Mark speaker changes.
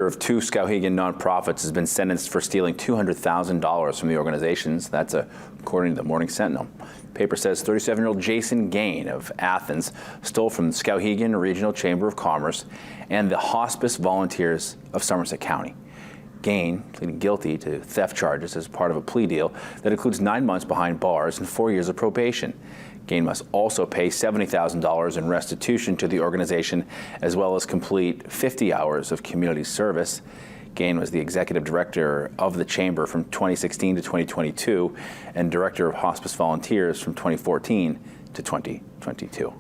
Speaker 1: Of two Skowhegan nonprofits has been sentenced for stealing $200,000 from the organizations. That's according to the Morning Sentinel. The paper says 37-year-old Jason Gain of Athens stole from the Skowhegan Regional Chamber of Commerce and the Hospice Volunteers of Somerset County. Gain pleading guilty to theft charges as part of a plea deal that includes 9 months behind bars and 4 years of probation. Gain must also pay $70,000 in restitution to the organization, as well as complete 50 hours of community service. Gain was the executive director of the chamber from 2016 to 2022 and director of Hospice Volunteers from 2014 to 2022.